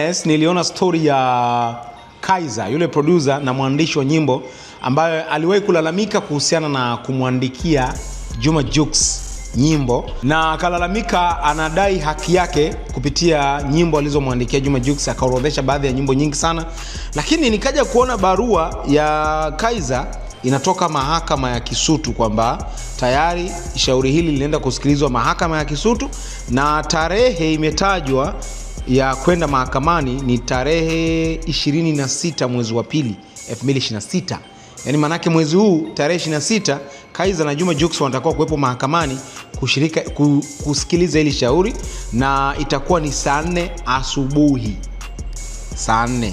SMS niliona story ya Kaiza, yule producer na mwandishi wa nyimbo ambaye aliwahi kulalamika kuhusiana na kumwandikia Juma Jux nyimbo, na akalalamika anadai haki yake kupitia nyimbo alizomwandikia Juma Jux. Akaorodhesha baadhi ya nyimbo nyingi sana, lakini nikaja kuona barua ya Kaiza inatoka mahakama ya Kisutu kwamba tayari shauri hili linaenda kusikilizwa mahakama ya Kisutu, na tarehe imetajwa ya kwenda mahakamani ni tarehe 26 mwezi wa pili 2026. Yani manake mwezi huu tarehe 26 Kaiza na Juma Jux wanatakiwa kuwepo mahakamani kusikiliza hili shauri, na itakuwa ni saa 4 asubuhi. Saa 4.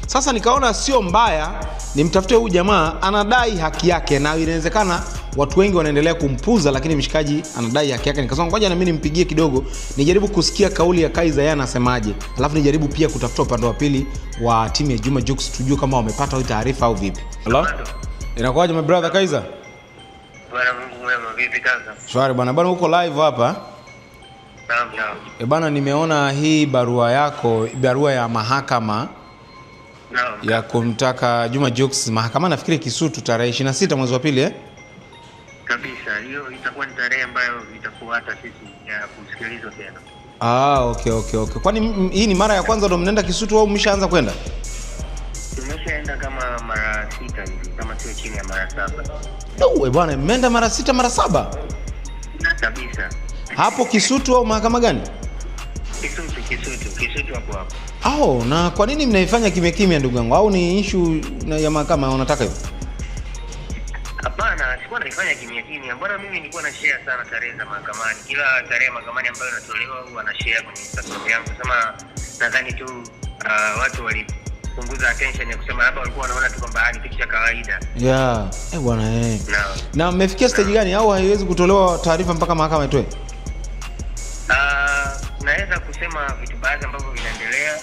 Sasa nikaona sio mbaya nimtafute huyu jamaa, anadai haki yake na inawezekana watu wengi wanaendelea kumpuza, lakini mshikaji anadai haki yake. Nikasema ngoja na mimi nimpigie kidogo, nijaribu kusikia kauli ya Kaiza yeye anasemaje, alafu nijaribu pia kutafuta upande wa pili wa timu ya Juma Jux tujue kama wamepata hiyo taarifa au vipi. Hello? Inakuwaje my brother Kaiza? Bwana Mungu mwema, vipi kaka? Shwari bwana, bwana uko live hapa? Naam. Bwana nimeona hii barua yako, barua ya mahakama. Naam. Ya kumtaka Juma Jux mahakama, nafikiri Kisutu tarehe 26 mwezi wa pili Kabisa, hiyo itakuwa ni tarehe ambayo itafuata sisi ya kusikilizwa tena. Okay. Kwani hii ni mara ya kwanza ndo mnaenda Kisutu au mmeshaanza kwenda? Tumeshaenda kama mara 6 hivi, kama sio chini ya mara 7. Bwana, mmeenda mara 6 mara 7? Kabisa. Hapo Kisutu au mahakama gani? Kisutu hapo. Na kwa nini mnaifanya kimya ndugu yangu? Au ni issue ya mahakama unataka hivyo? Hapana, sikuwa naifanya kimya. Mbona mimi nilikuwa na share sana tarehe za mahakamani. Kila tarehe mahakamani ambayo inatolewa huwa na share kwenye Instagram yangu. Sema nadhani tu watu walipunguza attention ya kusema labda walikuwa wanaona tu kwamba ni kitu cha kawaida. Bwana Na mmefikia stage gani au haiwezi kutolewa taarifa mpaka mahakama itoe? Naweza kusema vitu baadhi ambavyo vinaendelea.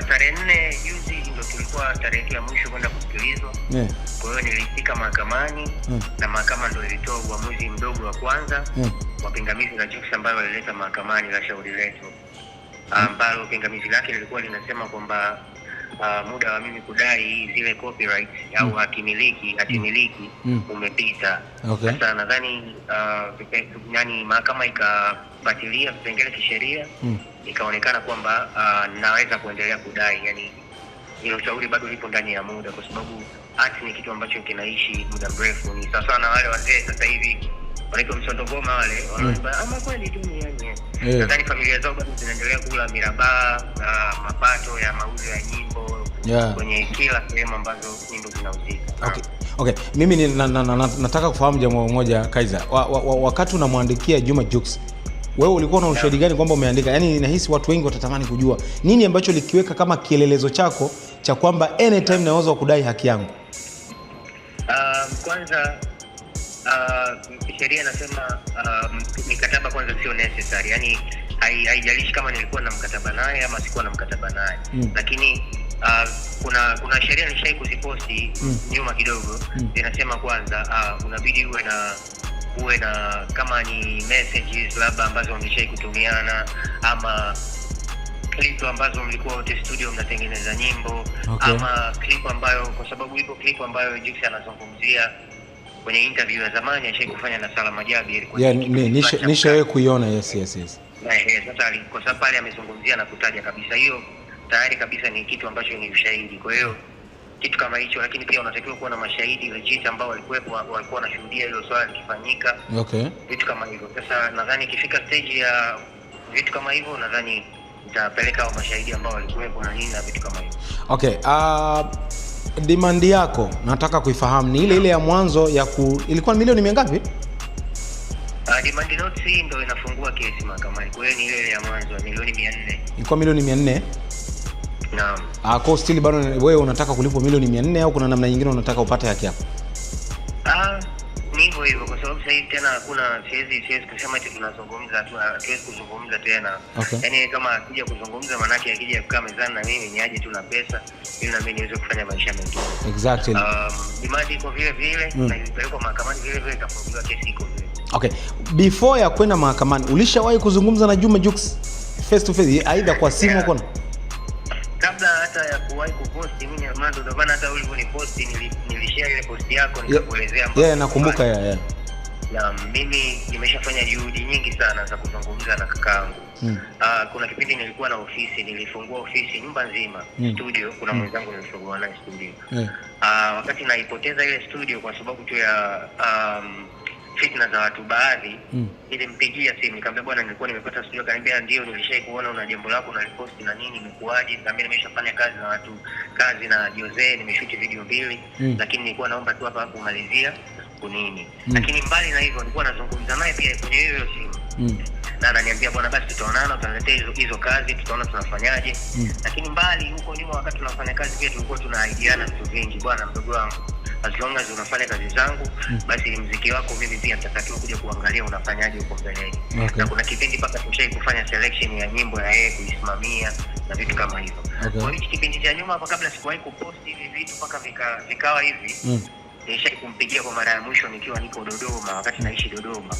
Tarehe 4 juzi ndio tulikuwa tarehe ya mwisho kwenda kusikilizwa. Kwa hiyo nilifika mahakamani na mahakama ndio ilitoa uamuzi mdogo wa kwanza wa pingamizi la Jux ambayo walileta mahakamani la shauri letu, ambalo pingamizi lake lilikuwa linasema kwamba muda wa mimi kudai zile copyright au hatimiliki umepita. Sasa nadhani mahakama ikabatilia vipengele kisheria, ikaonekana kwamba naweza kuendelea kudai, yani hilo shauri bado lipo ndani ya muda, kwa sababu ati ni kitu ambacho kinaishi muda mrefu. Ni sawa na wale wazee sasa hivi wanaitwa msondogoma wale, wanaomba ama kweli tu ni yani. Nadhani familia zao bado zinaendelea kula miraba na mapato ya mauzo ya nyimbo kwenye kila sehemu ambazo nyimbo zinauzika. Okay. Mimi nataka kufahamu jambo moja Kaiza. Wakati unamwandikia Juma Jux, wewe ulikuwa na ushahidi gani kwamba umeandika? Yaani nahisi watu wengi watatamani kujua nini ambacho likiweka kama kielelezo chako cha kwamba anytime naweza kudai haki yangu. Kwanza sheria inasema mikataba kwanza sio necessary. Yaani haijalishi kama nilikuwa na mkataba naye ama sikuwa na mkataba naye. Lakini kuna sheria nilishai kuziposti nyuma kidogo, inasema kwanza unabidi uwe na kama ni messages labda ambazo mlishai kutumiana, ama clip ambazo mlikuwa wote studio mnatengeneza nyimbo, ama clip ambayo, kwa sababu ipo clip ambayo Jux anazungumzia kwenye interview ya zamani alishai kufanya na Salama Jabi, ilikuwa nishawahi kuiona. Yes. Sasa kwa sababu pale amezungumzia na kutaja kabisa, hiyo tayari kabisa ni kitu ambacho ni ushahidi. Kwa hiyo kitu kama hicho, lakini pia unatakiwa kuwa na mashahidi legit ambao walikuwa wanashuhudia hilo swala likifanyika. Vitu kama hivyo. Sasa nadhani ikifika stage ya vitu kama hivyo, nadhani nitapeleka hao mashahidi ambao walikuwepo na nini na vitu kama hivyo. Demand yako nataka kuifahamu ni ile ya mwanzo ilikuwa milioni ngapi? Demand note hii ndio inafungua kesi mahakamani. Kwa hiyo ni ile ya mwanzo milioni 400. Ilikuwa milioni 400? Naam. Kwa still bado wewe unataka kulipwa milioni 400 au kuna namna nyingine unataka upate haki yako? Ni hivyo kwa sababu sasa hivi tena hakuna, siwezi kusema eti tunazungumza tu, hatuwezi kuzungumza tena. Yaani kama akija kuzungumza maana yake akija kukaa mezani na mimi ni aje tu na pesa ili na mimi niweze kufanya maisha mengine. Exactly. Demand iko vile na ilipelekwa mahakamani vile itafunguliwa kesi iko vile. Before ya kwenda mahakamani ulishawahi kuzungumza na Juma Jux face to face, aidha kwa simu au kabla hata ya kuwahi kuposti mimi Armando, ndio maana hata uliponiposti nilishare ile posti yako nikakuelezea nakumbuka na mimi nimeshafanya juhudi nyingi sana za kuzungumza na kakaangu. Kuna kipindi nilikuwa na ofisi, nilifungua ofisi nyumba nzima, studio, kuna mwenzangu nilifungua naye studio. Wakati naipoteza ile studio kwa sababu tu ya fitna za watu baadhi, nilimpigia simu nikamwambia bwana, nilikuwa nimepata studio. Akaniambia ndio, nilishai kuona una jambo lako na repost na nini, imekuaje? Na mimi nimeshafanya kazi na watu, kazi na Jose, nimeshoot video 2, lakini nilikuwa naomba tu hapa kumalizia kunini. Lakini mbali na hivyo nilikuwa nazungumza naye pia kwenye hiyo simu. Na ananiambia bwana, basi tutaonana, utaniletea hizo kazi, tutaona tunafanyaje. Lakini mbali huko nyuma, wakati tunafanya kazi pia tulikuwa tunaidiana vitu vingi. Bwana mdogo wangu, as long as unafanya kazi zangu, basi muziki wako mimi pia nitatakiwa kuja kuangalia unafanyaje huko mbeleni. Na kuna kipindi paka tushai kufanya selection ya nyimbo ya yeye kuisimamia na vitu kama hivyo. Kwa hiyo kipindi cha nyuma hapa, kabla sikuwahi kuposti hivi vitu paka vikawa hivi, nilishai kumpigia kwa mara ya mwisho nikiwa niko Dodoma, wakati naishi Dodoma.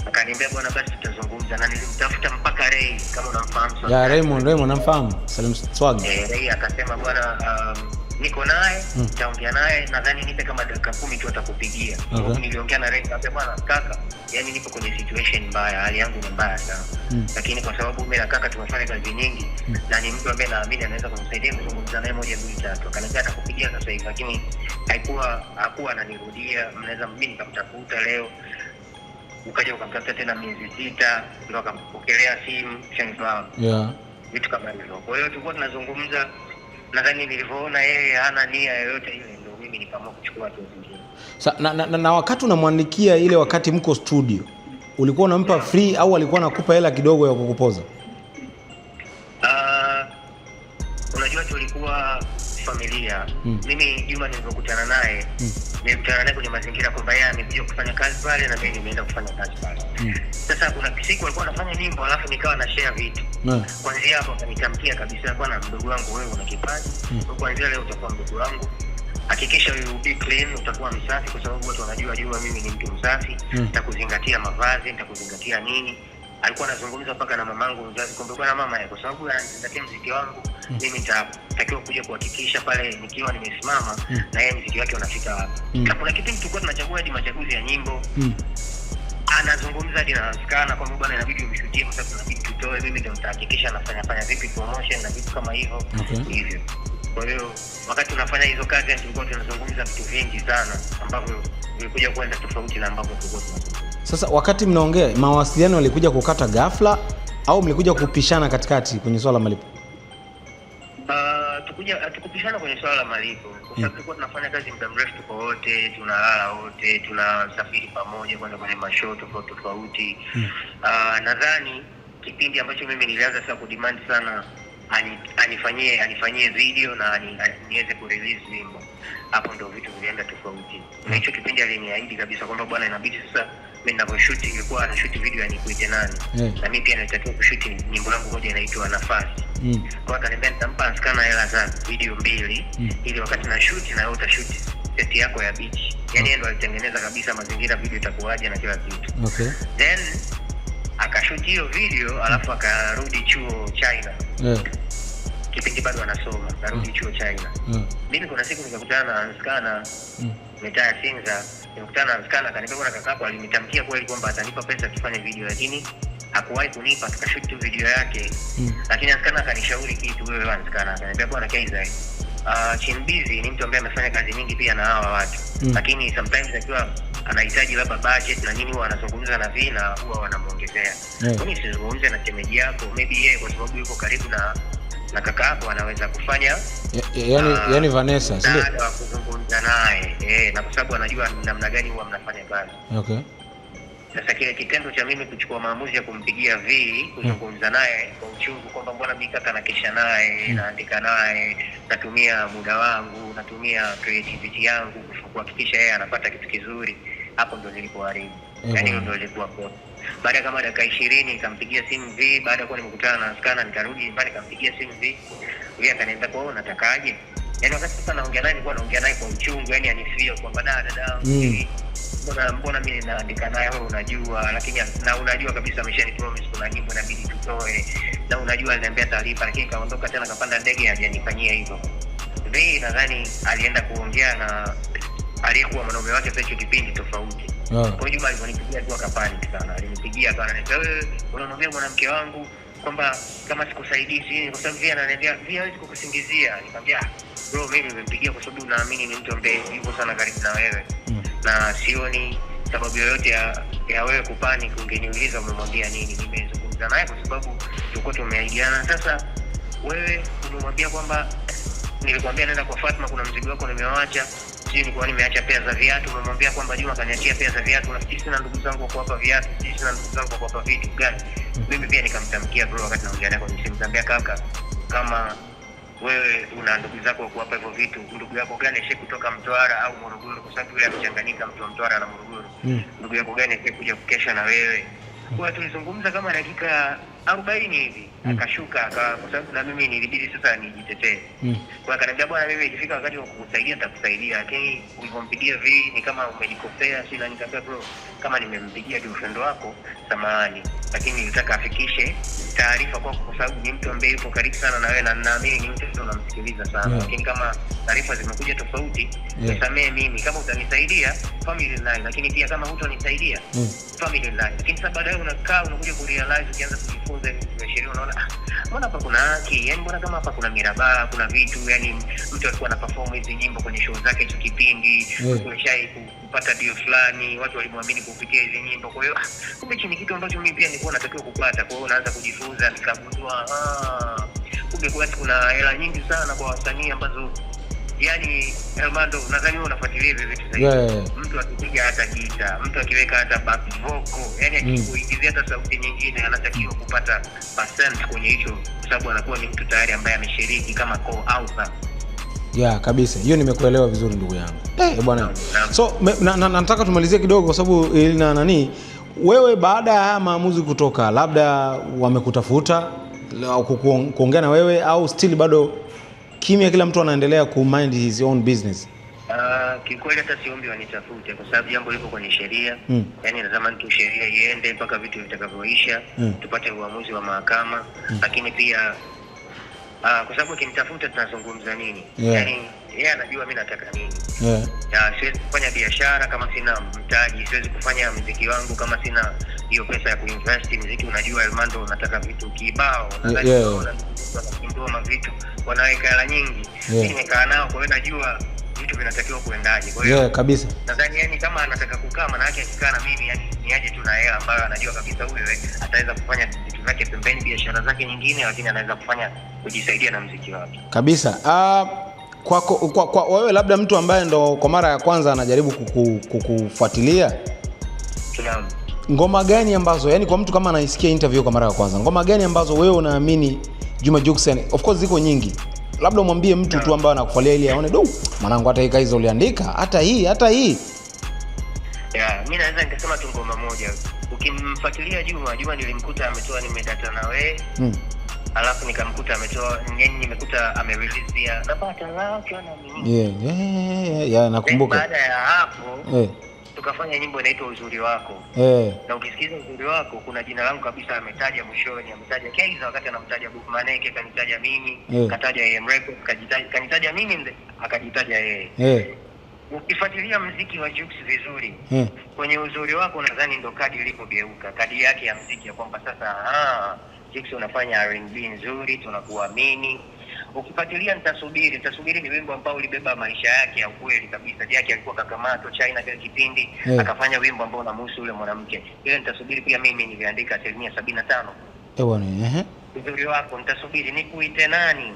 Akaniambia bwana, basi tutazungumza, na nilimtafuta mpaka Ray, kama unamfahamu. Raymond namfahamu, Salim Swag. Ray akasema bwana, niko naye, nitaongea naye, nadhani nipe kama dakika 10 tu atakupigia. Niliongea na Ray, akasema bwana kaka, yani nipo kwenye situation mbaya, hali yangu ni mbaya sana. Lakini kwa sababu mimi na kaka tumefanya kazi nyingi na ni mtu ambaye naamini anaweza kunisaidia kuzungumza naye 1 2 3. Akaniambia atakupigia sasa hivi, lakini hakuwa ananirudia. Mnaweza mimi nikamtafuta leo, ukaja ukamtafuta tena miezi 6, ndio akampokelea simu, shangwa. Vitu kama hivyo. Kwa hiyo tulikuwa tunazungumza, nadhani nilivyoona yeye hana nia yoyote ile, ndio mimi nikaamua kuchukua hatua zingine. Na wakati unamwandikia ile, wakati mko studio, ulikuwa unampa free au alikuwa anakupa hela kidogo ya kukupoza? Unajua tulikuwa familia. Mimi Juma nilipokutana naye, nilikutana naye kwenye mazingira kwamba yeye amekuja kufanya kazi pale na mimi nimeenda kufanya kazi pale. Sasa kuna siku alikuwa anafanya nyimbo, alafu nikawa na share vitu. Kuanzia hapo akanitamkia kabisa, bwana mdogo wangu, wewe una kipaji, kuanzia leo utakuwa mdogo wangu. Hakikisha wewe ubi clean, utakuwa msafi, kwa sababu watu wanajua mimi ni mtu msafi. Nitakuzingatia mavazi, nitakuzingatia nini. Alikuwa anazungumza mpaka na mamangu mzazi kwamba bwana mama, kwa sababu anazingatia muziki wangu, mimi nitatakiwa kuja kuhakikisha pale nikiwa nimesimama na yeye muziki wake unafika wapi. Na kuna kipindi tulikuwa tunachagua hadi machaguzi ya nyimbo. Anazungumza hadi na Skana kwamba bwana inabidi umshutie, kwa sababu tunabidi tutoe, mimi ndio nitahakikisha nafanya vipi promotion na vitu kama hivyo. Hivyo. Kwa hiyo wakati tunafanya hizo kazi tulikuwa tunazungumza vitu vingi sana ambavyo vilikuja kwenda tofauti na ambavyo tulikuwa tunazungumza. Sasa wakati mnaongea, mawasiliano yalikuja kukata ghafla au mlikuja kupishana katikati kwenye swala la malipo? Tukupishana kwenye swala la malipo. Kwa sababu tulikuwa tunafanya kazi muda mrefu, tuko wote, tunalala wote, tunasafiri pamoja kwenda kwenye mashow tofauti. Nadhani kipindi ambacho mimi nilianza sasa kudemand sana anifanyie video na niweze kurelease wimbo, hapo ndio vitu vilienda tofauti. Na hicho kipindi aliniahidi kabisa kwamba bwana, inabidi sasa mimi ninaposhoot, ilikuwa anashoot video ya Nikuite Nani, na mimi pia nilitakiwa kushoot nyimbo yangu moja inaitwa Nafasi. Kwa akaniambia nitampa Skana hela za video 2 ili wakati na shoot na wewe utashoot set yako ya beach. Yani yeye ndo alitengeneza kabisa mazingira video itakuwaje na kila kitu. Then akashoot hiyo video, alafu akarudi chuo China. Kipindi bado anasoma, akarudi chuo China. Mimi kuna siku nikakutana na Skana mitaa Sinza, nikakutana na Skana, akaniambia bwana kakapo alinitamkia kweli kwamba atanipa pesa tufanye video, lakini hakuwahi kunipa. Tukashoot tu video yake. Lakini Skana akanishauri kitu, wewe Skana, akaniambia bwana Kaiza, Chimbizi ni mtu ambaye amefanya kazi nyingi pia na hawa watu, lakini sometimes akiwa anahitaji labda budget na nini, huwa anazungumza na Vina, huwa wanamuongezea. Mimi sizungumze na shemeji yako, maybe yeye kwa sababu yuko karibu na kaka yako anaweza kufanya yani Vanessa sio kuzungumza naye, na kwa sababu anajua namna gani huwa mnafanya kazi. Sasa kile kitendo cha mimi kuchukua maamuzi ya kumpigia kuzungumza naye kwa uchungu kwamba mbona mimi kaka nakesha naye, naandika naye, natumia muda wangu, natumia creativity yangu kuhakikisha yeye anapata kitu kizuri, hapo ndo nilipoharibu. Yani ndio ilikuwa kwa baada kama dakika 20 nikampigia simu baada ya kuwa nimekutana na Skana, nikarudi nyumbani nikampigia simu yeye akaniambia kwa unatakaje? yani wakati sasa naongea naye nilikuwa naongea naye kwa uchungu, yani anifia kwamba dada mbona mimi naandika naye wewe unajua, lakini na unajua kabisa ameshanipromise kuna nyimbo inabidi tutoe, na unajua aliniambia taarifa, lakini kaondoka tena kapanda ndege hajanifanyia hivyo. Bei nadhani alienda kuongea na aliyekuwa mwanaume wake sasa hicho kipindi tofauti. Kwa hiyo Juma alinipigia tu akapanic sana. Alinipigia akaniambia wewe unamwambia mwanamke wangu kwamba kama sikusaidii sisi kwa sababu ananiambia hawezi kukusingizia. Nikamwambia bro, mimi nimempigia kwa sababu naamini ni mtu ambaye yuko sana karibu na wewe. Na sioni sababu yoyote ya wewe kupanic. Ungeniuliza umemwambia nini. Nimezungumza naye kwa sababu tulikuwa tumeahidiana. Sasa wewe umemwambia kwamba nilikwambia nenda kwa Fatma kuna mzigo wako nimewaacha. Sisi nilikuwa nimeacha pesa za viatu, umemwambia kwamba Juma kaniachia pesa za viatu, na sisi na ndugu zangu kwa hapa viatu, sisi na ndugu zangu kwa hapa vitu gani. Mimi pia nikamtamkia bro wakati naongea naye kwa simu, nikamwambia kaka, kama wewe una ndugu zako kwa hapa hivyo vitu, ndugu yako gani ashe kutoka Mtwara au Morogoro, kwa sababu yule amechanganyika mtu wa Mtwara na Morogoro. Ndugu yako gani ashe kuja kukesha na wewe. Kwa tulizungumza kama dakika 40 hivi. Akashuka kwa sababu na mimi nilibidi sasa nijitetee. Kwa akaniambia bwana, mimi ikifika wakati wa kukusaidia nitakusaidia, lakini ulipompigia ni kama umenikosea. Sina. Nikamwambia bro, kama nimempigia girlfriend wako samahani, lakini nilitaka afikishe taarifa kwako kwa sababu ni mtu ambaye yuko karibu sana na wewe na naamini ni mtu unamsikiliza sana. Lakini kama taarifa zimekuja tofauti, nisamee mimi. Kama utanisaidia family line, lakini pia kama hutanisaidia family line. Lakini sasa baadaye unakaa unakuja kurealize, ukianza kujifunza sheria, unaona mbona hapa kuna haki, yani mbona kama hapa kuna miraba, kuna vitu, yani mtu alikuwa ana perform hizi nyimbo kwenye show zake hicho kipindi, umeshai kupata deal fulani, watu walimwamini kupitia hizi nyimbo. Kwa hiyo kumbe hichi ni kitu ambacho mimi pia nilikuwa natakiwa kupata. Kwa hiyo unaanza kujifunza, nikagundua kumbe kuna hela nyingi sana kwa wasanii ambazo yani Armando nadhani wewe unafuatilia hivi vitu zaidi. Mtu akipiga hata gita, mtu akiweka hata back vocal, yani akikuingizia hata sauti nyingine, anatakiwa kupata percent kwenye hicho kwa sababu anakuwa ni mtu tayari ambaye ameshiriki kama co-author. Kabisa. Hiyo nimekuelewa vizuri ndugu yangu. Bwana. So nataka tumalizie kidogo kwa sababu na nani wewe baada ya haya maamuzi kutoka, labda wamekutafuta au kuongea na wewe au still bado kimya, kila mtu anaendelea ku mind his own business? Kikweli hata siombi wanitafute kwa sababu jambo liko kwenye sheria. Yani natamani tu sheria iende mpaka vitu vitakavyoisha, tupate uamuzi wa mahakama. Lakini pia kwa sababu kinitafuta tunazungumza nini? Yani yeye anajua mimi nataka nini. Siwezi kufanya biashara kama sina mtaji, siwezi kufanya muziki wangu kama sina hiyo pesa ya kuinvest. Muziki unajua Armando unataka vitu kibao, nadhani wanakindoma vitu wanaweka hela nyingi. Mimi nimekaa nao, kwa hiyo najua vitu vinatakiwa kuendaje. Kwa hiyo kabisa nadhani yani kama anataka kukaa, maana yake akikaa na mimi yani niaje tu na hela ambayo anajua kabisa huyo ataweza kufanya vitu vyake pembeni, biashara zake nyingine, lakini anaweza kufanya kujisaidia na muziki wake kabisa. Kwa wewe labda mtu ambaye ndo kwa mara ya kwanza anajaribu kukufuatilia, ngoma gani ambazo, yani kwa mtu kama anaisikia interview kwa mara ya kwanza, ngoma gani ambazo wewe unaamini Juma Jux, of course ziko nyingi, labda umwambie mtu tu ambaye anakufuatia ili aone mwanangu hata hii hizo uliandika, hata hii mimi naweza nikasema tu ngoma moja. Ukimfuatilia Juma nilimkuta ametoa nimedata na wewe, alafu nikamkuta ametoa nimekuta amerelease pia napata lake na mimi. Nakumbuka. Baada ya hapo tukafanya nyimbo inaitwa Uzuri Wako. Na ukisikiza Uzuri Wako kuna jina langu kabisa ametaja mwishoni, ametaja Kaiza wakati anamtaja Book Maneke, kanitaja mimi, kataja AM Records, kanitaja mimi, akajitaja yeye. Ukifuatilia muziki wa Jux vizuri, kwenye Uzuri Wako nadhani ndo kadi ilipogeuka, kadi yake ya muziki ya kwamba sasa Jux unafanya R&B nzuri, tunakuamini. Ukifuatilia Nitasubiri ni wimbo ambao ulibeba maisha yake ya ukweli kabisa. Yake alikuwa kakamato China kile kipindi, akafanya wimbo ambao unamhusu yule mwanamke. Ile Nitasubiri pia mimi niliandika 75%. Bwana Uzuri Wako, Nitasubiri, Nikuite Nani,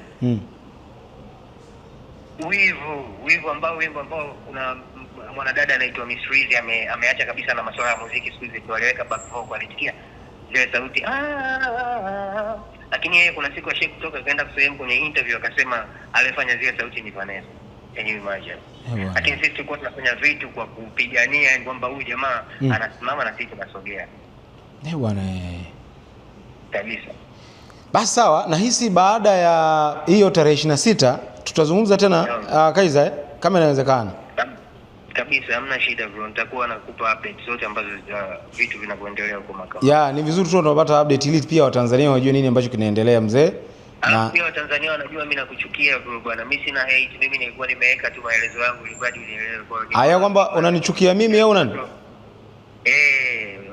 Wivu ambao kuna mwanadada anaitwa Miss Rizzy ameacha kabisa na masuala ya muziki siku hizi, aliweka back vocal, alitikia zile sauti lakini yeye kuna siku ashe kutoka kaenda kusema kwenye interview akasema alifanya zile sauti ni Vanessa. Can you imagine? Lakini sisi tulikuwa tunafanya vitu kwa kupigania kwamba huyu jamaa anasimama na sisi tunasogea. Bwana kabisa. Basi sawa, nahisi baada ya hiyo tarehe 26 tutazungumza tena Kaiza kama inawezekana. Kabisa, hamna shida bro. Nitakuwa nakupa updates zote ambazo vitu vinavyoendelea huko Makamba. Ni vizuri tu tunapata update ili pia Watanzania wajue nini ambacho kinaendelea mzee. Na pia Watanzania wanajua mimi nakuchukia bro bwana. Mimi sina hate, mimi nilikuwa nimeweka tu maelezo yangu ili bado unielewe kwa hiyo. Haya kwamba unanichukia mimi au nani?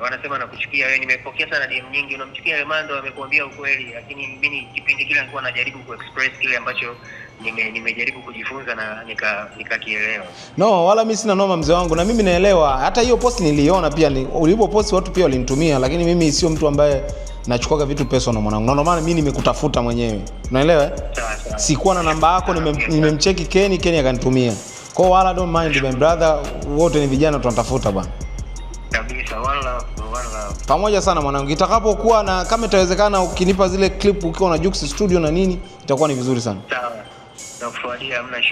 Wanasema nakuchukia wewe. Nimepokea sana DM nyingi unamchukia Remando, amekuambia ukweli, lakini mimi kipindi kile nilikuwa najaribu kuexpress kile ambacho nimejaribu kujifunza na nikakielewa. No, wala mimi sina noma mzee wangu, na mimi naelewa. Hata hiyo post niliona pia, ulipo post watu pia walinitumia, lakini mimi sio mtu ambaye nachukua vitu personal mwanangu. Ndio maana mimi nimekutafuta mwenyewe. Unaelewa? Sawa. Sikuwa na namba yako, nimemcheki Kenny akanitumia. Kwa hiyo wala don't mind my brother, wote ni vijana tunatafuta bwana. Kabisa, one love. Pamoja sana mwanangu. Itakapokuwa na kama itawezekana ukinipa zile clip ukiwa na Jux studio na nini, itakuwa ni vizuri sana. Sawa. Nakufuatia, hamna